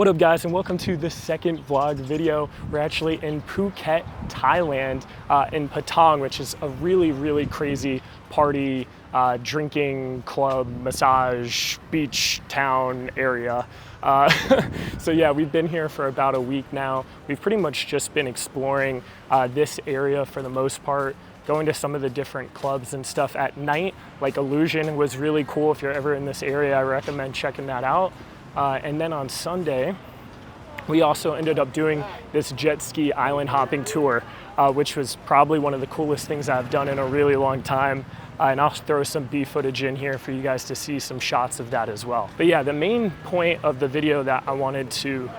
What up guys, and welcome to the second vlog video. We're actually in Phuket, Thailand, in Patong, which is a really crazy party, drinking, club, massage, beach town area. So yeah, we've been here for about a week now. We've pretty much just been exploring this area for the most part, going to some of the different clubs and stuff at night. Like Illusion was really cool. If you're ever in this area, I recommend checking that out. And then on Sunday, we also ended up doing this jet ski island hopping tour, which was probably one of the coolest things I've done in a really long time. And I'll throw some B footage in here for you guys to see some shots of that as well. But yeah, the main point of the video that I wanted to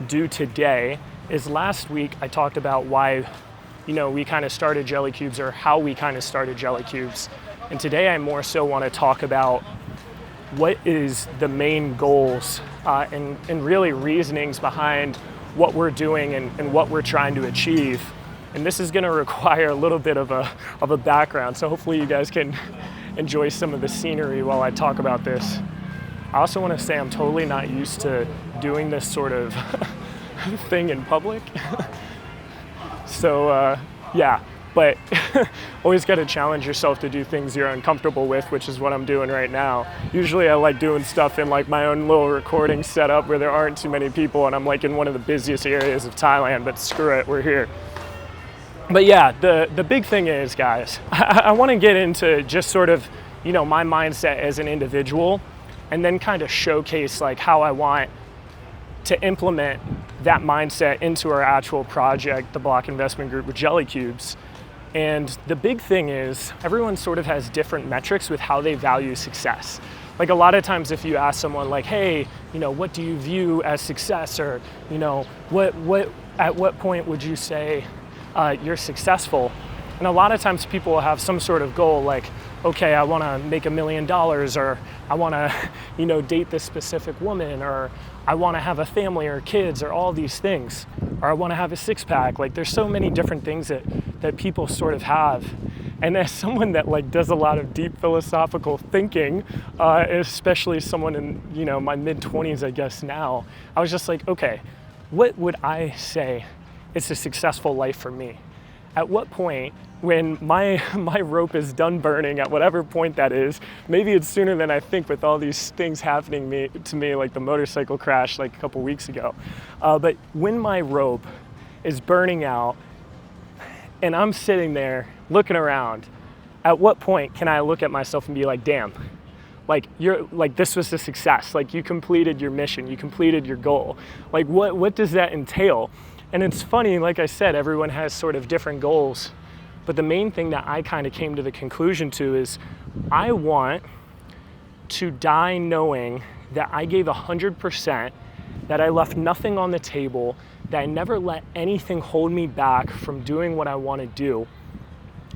do today is last week I talked about why, we kind of started Jelly Cubes, or how we kind of started Jelly Cubes. And today I more so want to talk about what is the main goals and really reasonings behind what we're doing and what we're trying to achieve. And this is going to require a little bit of a background, so hopefully you guys can enjoy some of the scenery while I talk about this. I also want to say I'm totally not used to doing this sort of thing in public. So yeah, but always got to challenge yourself to do things you're uncomfortable with, which is what I'm doing right now. Usually I like doing stuff in like my own little recording setup where there aren't too many people and I'm like in one of the busiest areas of Thailand, but screw it, we're here. But yeah, the big thing is, guys, I want to get into just sort of, my mindset as an individual, and then kind of showcase like how I want to implement that mindset into our actual project, the Block Investment Group with Jelly Cubes. And the big thing is everyone sort of has different metrics with how they value success. Like a lot of times if you ask someone like, hey, what do you view as success? Or, at what point would you say you're successful? And a lot of times people will have some sort of goal like, okay, I want to make $1 million, or I want to, date this specific woman, or I want to have a family or kids, or all these things, or I want to have a six-pack. Like there's so many different things that people sort of have. And as someone that like does a lot of deep philosophical thinking, especially someone in, my mid-20s, I guess now, I was just like, okay, what would I say is a successful life for me? At what point, when my rope is done burning, at whatever point that is, maybe it's sooner than I think with all these things happening to me, like the motorcycle crash like a couple weeks ago. But when my rope is burning out and I'm sitting there looking around, at what point can I look at myself and be like, damn, like this was a success, like you completed your mission, you completed your goal. Like what does that entail? And it's funny, like I said, everyone has sort of different goals, but the main thing that I kind of came to the conclusion to is I want to die knowing that I gave 100%, that I left nothing on the table, that I never let anything hold me back from doing what I want to do,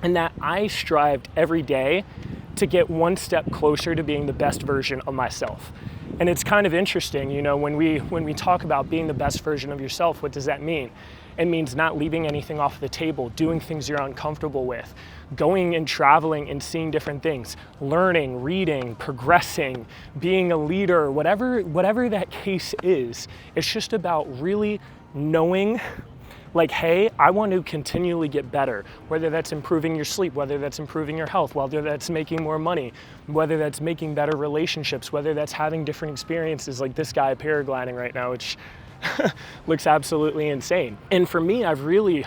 and that I strived every day to get one step closer to being the best version of myself. And it's kind of interesting, when we talk about being the best version of yourself, what does that mean? It means not leaving anything off the table, doing things you're uncomfortable with, going and traveling and seeing different things, learning, reading, progressing, being a leader, whatever that case is. It's just about really knowing, like, hey, I want to continually get better, whether that's improving your sleep, whether that's improving your health, whether that's making more money, whether that's making better relationships, whether that's having different experiences like this guy paragliding right now, which looks absolutely insane. And for me, I've really,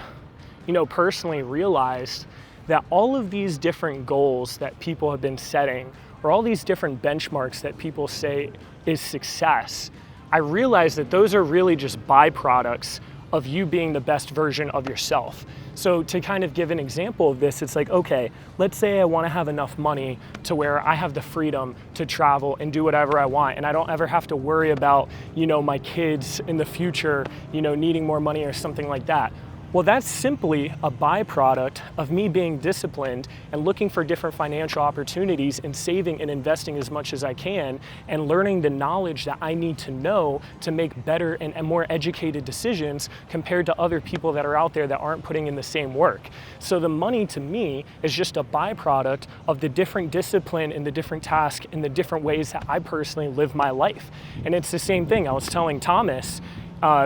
personally realized that all of these different goals that people have been setting, or all these different benchmarks that people say is success, I realized that those are really just byproducts of you being the best version of yourself. So to kind of give an example of this, it's like, okay, let's say I want to have enough money to where I have the freedom to travel and do whatever I want, and I don't ever have to worry about, my kids in the future, needing more money or something like that. Well, that's simply a byproduct of me being disciplined and looking for different financial opportunities and saving and investing as much as I can and learning the knowledge that I need to know to make better and more educated decisions compared to other people that are out there that aren't putting in the same work. So the money to me is just a byproduct of the different discipline and the different tasks and the different ways that I personally live my life. And it's the same thing I was telling Thomas,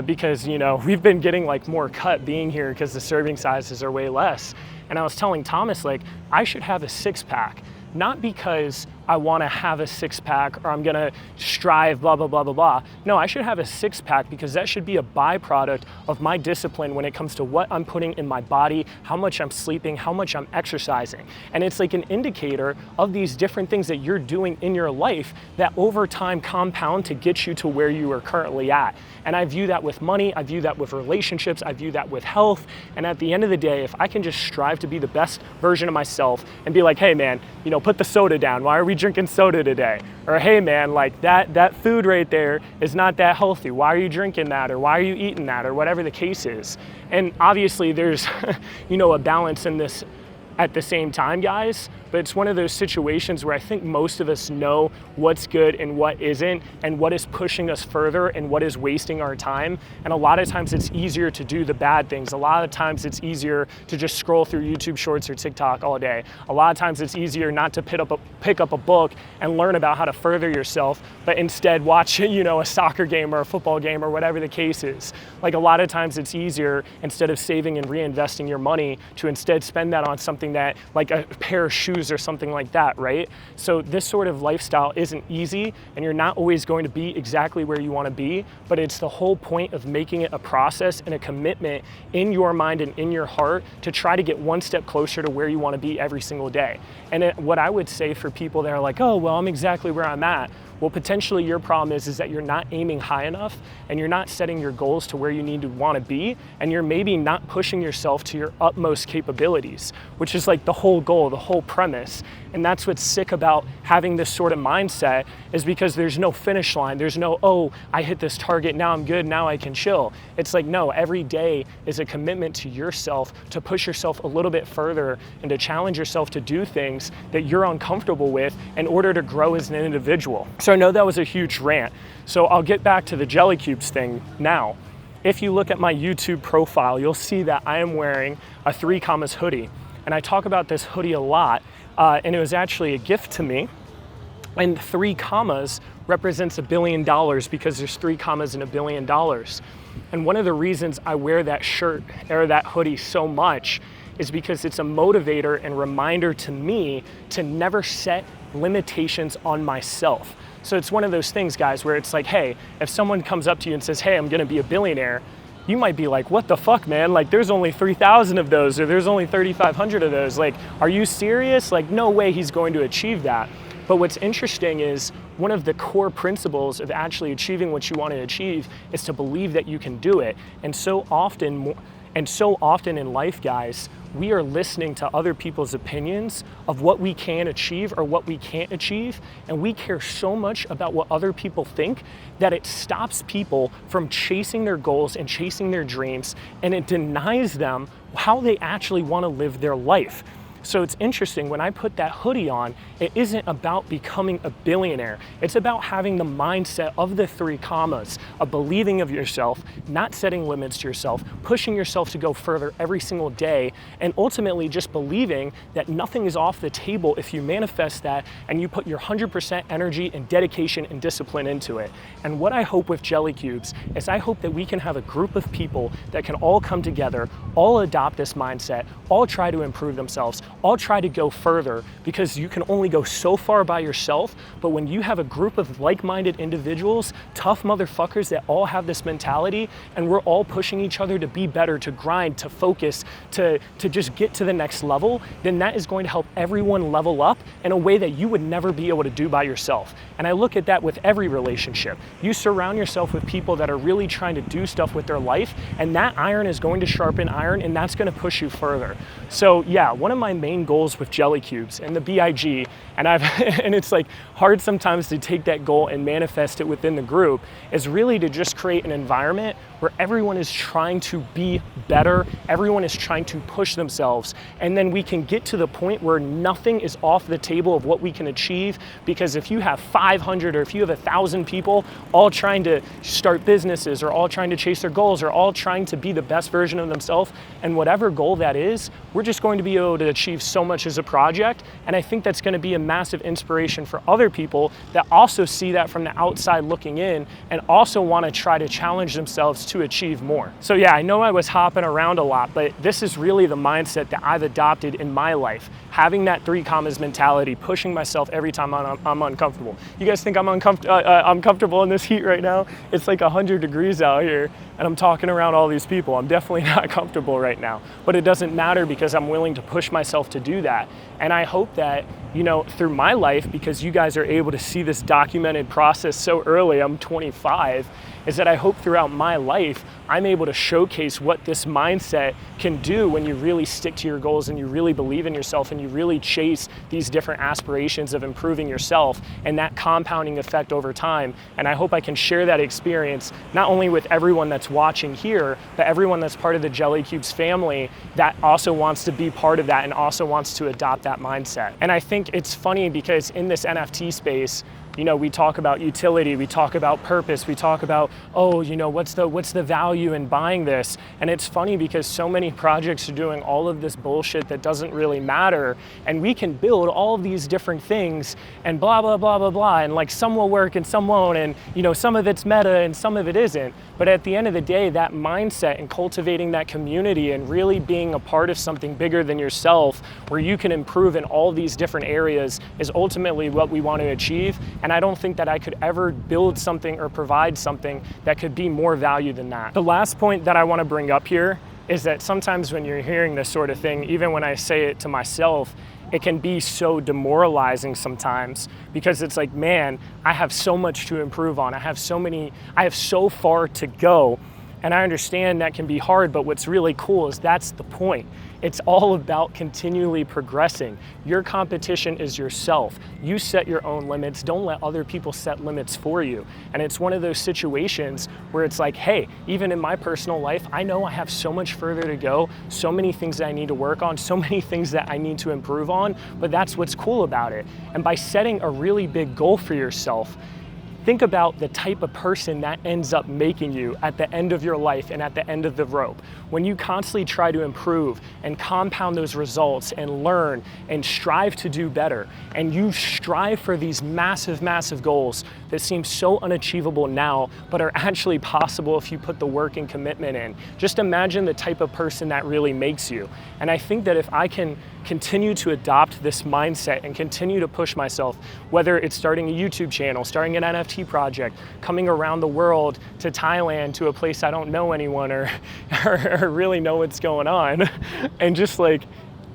because we've been getting like more cut being here because the serving sizes are way less. And I was telling Thomas, like, I should have a 6-pack, not because I want to have a 6-pack or I'm going to strive, blah, blah, blah, blah, blah. No, I should have a 6-pack because that should be a byproduct of my discipline when it comes to what I'm putting in my body, how much I'm sleeping, how much I'm exercising. And it's like an indicator of these different things that you're doing in your life that over time compound to get you to where you are currently at. And I view that with money, I view that with relationships, I view that with health. And at the end of the day, if I can just strive to be the best version of myself and be like, hey man, put the soda down. Why are we drinking soda today? Or hey man, like that food right there is not that healthy. Why are you drinking that? Or why are you eating that? Or whatever the case is. And obviously there's a balance in this at the same time, guys, but it's one of those situations where I think most of us know what's good and what isn't, and what is pushing us further and what is wasting our time. And a lot of times it's easier to do the bad things. A lot of times it's easier to just scroll through YouTube Shorts or TikTok all day. A lot of times it's easier not to pick up a book and learn about how to further yourself, but instead watch a soccer game or a football game or whatever the case is. Like a lot of times it's easier, instead of saving and reinvesting your money, to instead spend that on something that, like a pair of shoes or something like that, right? So this sort of lifestyle isn't easy, and you're not always going to be exactly where you want to be, but it's the whole point of making it a process and a commitment in your mind and in your heart to try to get one step closer to where you want to be every single day. And what I would say for people that are like, oh, well, I'm exactly where I'm at. Well, potentially your problem is that you're not aiming high enough and you're not setting your goals to where you need to want to be, and you're maybe not pushing yourself to your utmost capabilities, which is like the whole goal, the whole premise. And that's what's sick about having this sort of mindset, is because there's no finish line. There's no, oh, I hit this target, now I'm good, now I can chill. It's like, no, every day is a commitment to yourself to push yourself a little bit further and to challenge yourself to do things that you're uncomfortable with in order to grow as an individual. So I know that was a huge rant. So I'll get back to the jelly cubes thing now. If you look at my YouTube profile, you'll see that I am wearing a 3 commas hoodie. And I talk about this hoodie a lot, and it was actually a gift to me. And 3 commas represents $1 billion because there's 3 commas in $1 billion. And one of the reasons I wear that shirt or that hoodie so much is because it's a motivator and reminder to me to never set limitations on myself. So it's one of those things, guys, where it's like, hey, if someone comes up to you and says, hey, I'm gonna be a billionaire, you might be like, what the fuck, man? Like, there's only 3,000 of those, or there's only 3,500 of those. Like, are you serious? Like, no way he's going to achieve that. But what's interesting is one of the core principles of actually achieving what you want to achieve is to believe that you can do it. And so often in life, guys, we are listening to other people's opinions of what we can achieve or what we can't achieve, and we care so much about what other people think that it stops people from chasing their goals and chasing their dreams, and it denies them how they actually want to live their life. So it's interesting, when I put that hoodie on, it isn't about becoming a billionaire. It's about having the mindset of the 3 commas, of believing of yourself, not setting limits to yourself, pushing yourself to go further every single day, and ultimately just believing that nothing is off the table if you manifest that and you put your 100% energy and dedication and discipline into it. And what I hope with Jelly Cubes is I hope that we can have a group of people that can all come together, all adopt this mindset, all try to improve themselves, all try to go further, because you can only go so far by yourself. But when you have a group of like-minded individuals, tough motherfuckers that all have this mentality, and we're all pushing each other to be better, to grind, to focus, to just get to the next level, then that is going to help everyone level up in a way that you would never be able to do by yourself. And I look at that with every relationship. You surround yourself with people that are really trying to do stuff with their life, and that iron is going to sharpen iron, and that's going to push you further. So yeah, one of my main same goals with jelly cubes and the BIG, and and it's like hard sometimes to take that goal and manifest it within the group, is really to just create an environment where everyone is trying to be better, everyone is trying to push themselves, and then we can get to the point where nothing is off the table of what we can achieve. Because if you have 500 or if you have 1,000 people all trying to start businesses or all trying to chase their goals or all trying to be the best version of themselves, and whatever goal that is, we're just going to be able to achieve so much as a project. And I think that's going to be a massive inspiration for other people that also see that from the outside looking in and also want to try to challenge themselves to achieve more. So yeah, I know I was hopping around a lot, but this is really the mindset that I've adopted in my life. Having that 3 commas mentality, pushing myself every time I'm uncomfortable. You guys think I'm comfortable in this heat right now? It's like 100 degrees out here and I'm talking around all these people. I'm definitely not comfortable right now, but it doesn't matter because I'm willing to push myself to do that. And I hope that, you know, through my life, because you guys are able to see this documented process so early, I'm 25, is that I hope throughout my life, I'm able to showcase what this mindset can do when you really stick to your goals and you really believe in yourself and you really chase these different aspirations of improving yourself and that compounding effect over time. And I hope I can share that experience, not only with everyone that's watching here, but everyone that's part of the Jelly Cubes family that also wants to be part of that and also wants to adopt that mindset. And I think it's funny because in this NFT space, you know, we talk about utility, we talk about purpose, we talk about, oh, you know, what's the value in buying this? And it's funny because so many projects are doing all of this bullshit that doesn't really matter, and we can build all of these different things and blah, blah, blah, blah, blah, and like some will work and some won't, and you know, some of it's meta and some of it isn't. But at the end of the day, that mindset and cultivating that community and really being a part of something bigger than yourself, where you can improve in all these different areas, is ultimately what we want to achieve. And I don't think that I could ever build something or provide something that could be more value than that. The last point that I want to bring up here is that sometimes when you're hearing this sort of thing, even when I say it to myself, it can be so demoralizing sometimes, because it's like, man, I have so much to improve on. I have so far to go. And I understand that can be hard, but what's really cool is that's the point. It's all about continually progressing. Your competition is yourself. You set your own limits. Don't let other people set limits for you. And it's one of those situations where it's like, hey, even in my personal life, I know I have so much further to go, so many things that I need to work on, so many things that I need to improve on, but that's what's cool about it. And by setting a really big goal for yourself, think about the type of person that ends up making you at the end of your life and at the end of the rope. When you constantly try to improve and compound those results and learn and strive to do better, and you strive for these massive, massive goals that seem so unachievable now, but are actually possible if you put the work and commitment in. Just imagine the type of person that really makes you. And I think that if I can continue to adopt this mindset and continue to push myself, whether it's starting a YouTube channel, starting an NFT project, coming around the world to Thailand, to a place I don't know anyone or really know what's going on, and just like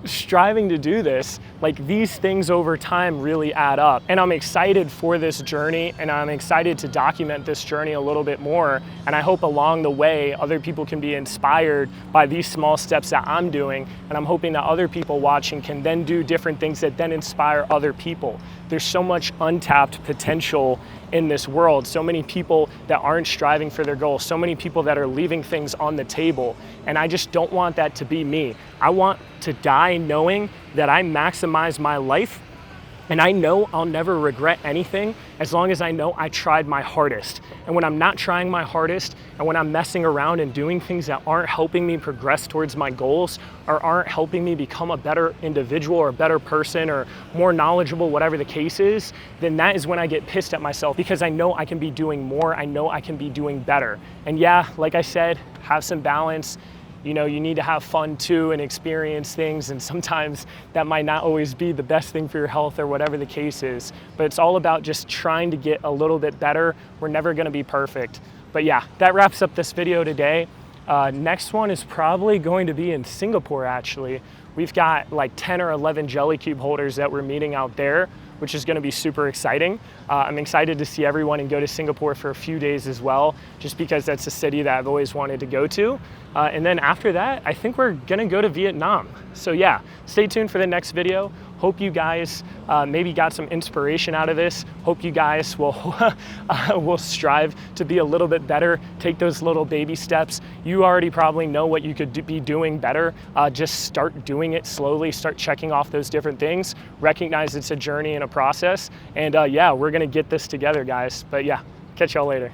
striving to do this, like these things over time really add up. And I'm excited for this journey, and I'm excited to document this journey a little bit more. And I hope along the way, other people can be inspired by these small steps that I'm doing. And I'm hoping that other people watching can then do different things that then inspire other people. There's so much untapped potential in this world, so many people that aren't striving for their goals, so many people that are leaving things on the table. And I just don't want that to be me. I want to die knowing that I maximize my life, and I know I'll never regret anything as long as I know I tried my hardest. And when I'm not trying my hardest, and when I'm messing around and doing things that aren't helping me progress towards my goals, or aren't helping me become a better individual or a better person or more knowledgeable, whatever the case is, then that is when I get pissed at myself, because I know I can be doing more, I know I can be doing better. And yeah, like I said, have some balance. You know, you need to have fun too and experience things, and sometimes that might not always be the best thing for your health or whatever the case is, but it's all about just trying to get a little bit better. We're never gonna be perfect. But yeah, that wraps up this video today. Next one is probably going to be in Singapore, actually. We've got like 10 or 11 Jelly Cube holders that we're meeting out there. which is going to be super exciting. I'm excited to see everyone and go to Singapore for a few days as well, just because that's a city that I've always wanted to go to. And then after that, I think we're going to go to Vietnam. So yeah, stay tuned for the next video. Hope you guys maybe got some inspiration out of this. Hope you guys will strive to be a little bit better. Take those little baby steps. You already probably know what you could be doing better. Just start doing it slowly. Start checking off those different things. Recognize it's a journey and a process. And yeah, we're gonna get this together, guys. But yeah, catch y'all later.